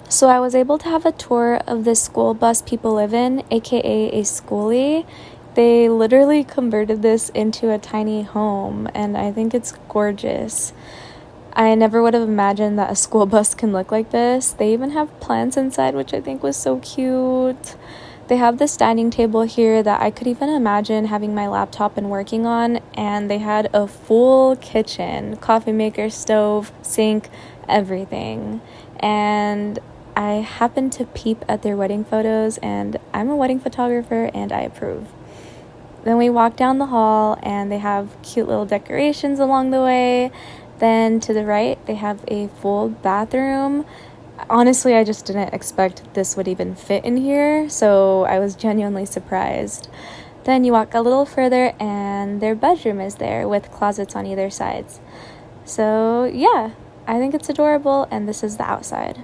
So I was able to have a tour of this school bus people live in, aka a skoolie. They literally converted this into a tiny home, and I think it's gorgeous. I never would have imagined that a school bus can look like this. They even have plants inside, which I think was so cute. They have this dining table here that I could even imagine having my laptop and working on, and they had a full kitchen, coffee maker, stove, sink, everything. And I happened to peep at their wedding photos, and I'm a wedding photographer and I approve. Then we walk down the hall and they have cute little decorations along the way. Then to the right, they have a full bathroom. Honestly, I just didn't expect this would even fit in here, so I was genuinely surprised. Then you walk a little further and their bedroom is there with closets on either sides. So yeah, I think it's adorable, and this is the outside.